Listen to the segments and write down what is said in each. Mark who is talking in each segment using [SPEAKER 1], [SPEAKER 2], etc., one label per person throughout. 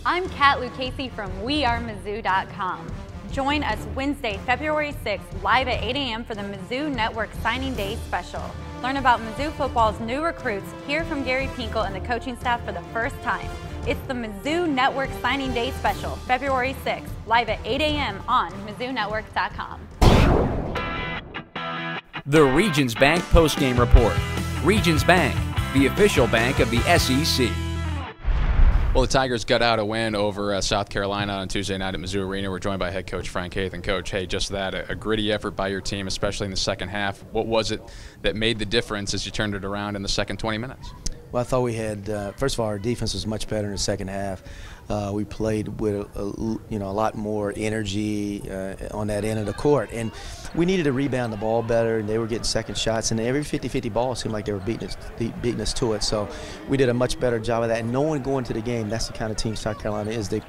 [SPEAKER 1] I'm Kat Lucchese from WeAreMizzou.com. Join us Wednesday, February 6th, live at 8 a.m. for the Mizzou Network Signing Day Special. Learn about Mizzou football's new recruits, hear from Gary Pinkel and the coaching staff for the first time. It's the Mizzou Network Signing Day Special, February 6th, live at 8 a.m. on MizzouNetwork.com.
[SPEAKER 2] The Regions Bank postgame report. Regions Bank, the official bank of the SEC.
[SPEAKER 3] Well, the Tigers got out a win over South Carolina on Tuesday night at Mizzou Arena. We're joined by head coach Frank Haith. And coach, hey, just that, a gritty effort by your team, especially in the second half. What was it that made the difference as you turned it around in the second 20 minutes?
[SPEAKER 4] Well, I thought we had, first of all, our defense was much better in the second half. We played with a lot more energy on that end of the court, and we needed to rebound the ball better. And they were getting second shots, and every 50-50 ball seemed like they were beating us to it. So we did a much better job of that. And knowing going to the game, that's the kind of team South Carolina is. They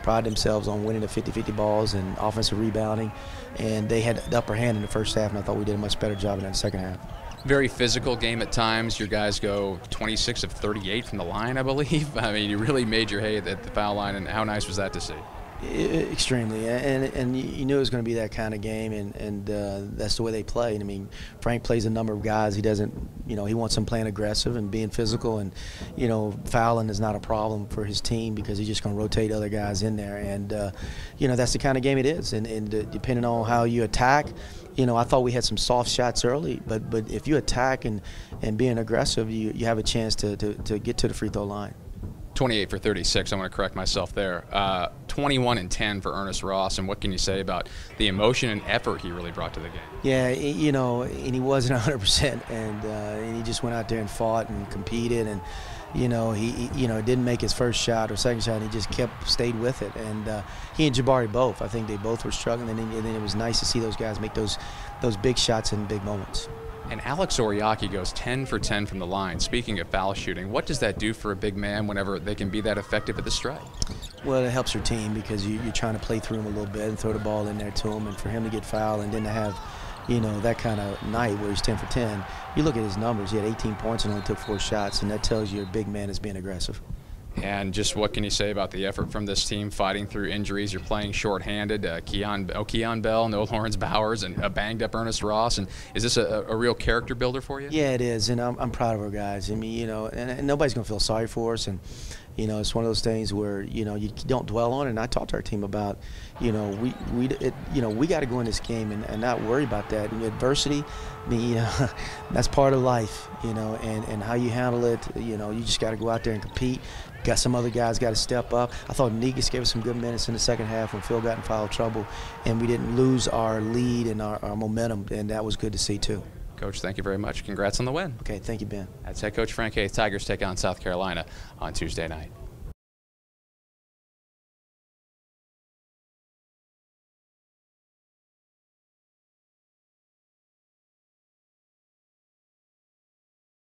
[SPEAKER 4] pride themselves on winning the 50-50 balls and offensive rebounding, and they had the upper hand in the first half. And I thought we did a much better job in that second half.
[SPEAKER 3] Very physical game at times. Your guys go 26 of 38 from the line, I believe. I mean, you really made your hay at the foul line, and how nice was that to see?
[SPEAKER 4] Extremely, and you knew it was going to be that kind of game, and that's the way they play. And I mean, Frank plays a number of guys. He doesn't, he wants them playing aggressive and being physical, and fouling is not a problem for his team because he's just going to rotate other guys in there, and that's the kind of game it is. And depending on how you attack, I thought we had some soft shots early, but if you attack and being aggressive, you have a chance to get to the free throw line.
[SPEAKER 3] 28 for 36. I want to correct myself there. 21 and 10 for Ernest Ross. And what can you say about the emotion and effort he really brought to the game?
[SPEAKER 4] Yeah, and he wasn't 100%, and he just went out there and fought and competed, and he didn't make his first shot or second shot. And he just stayed with it, and he and Jabari both. I think they both were struggling, and then it was nice to see those guys make those big shots in big moments.
[SPEAKER 3] And Alex Oriaki goes 10 for 10 from the line. Speaking of foul shooting, what does that do for a big man whenever they can be that effective at the stripe?
[SPEAKER 4] Well, it helps your team because you're trying to play through him a little bit and throw the ball in there to him, and for him to get fouled and then to have that kind of night where he's 10 for 10, you look at his numbers. He had 18 points and only took 4 shots, and that tells you a big man is being aggressive.
[SPEAKER 3] And just what can you say about the effort from this team fighting through injuries? You're playing shorthanded. Keon Bell, no Lawrence Bowers, and a banged-up Ernest Ross. And is this a real character builder for you?
[SPEAKER 4] Yeah, it is, and I'm proud of our guys. I mean, and nobody's going to feel sorry for us. And it's one of those things where you don't dwell on it. And I talked to our team about, we got to go in this game and not worry about that. And adversity, I mean, that's part of life, and how you handle it. You just got to go out there and compete. Got some other guys got to step up. I thought Negus gave us some good minutes in the second half when Phil got in foul trouble, and we didn't lose our lead and our momentum, and that was good to see too.
[SPEAKER 3] Coach, thank you very much. Congrats on the win.
[SPEAKER 4] Okay, thank you, Ben.
[SPEAKER 3] That's head coach Frank Haith. Tigers take on South Carolina on Tuesday night.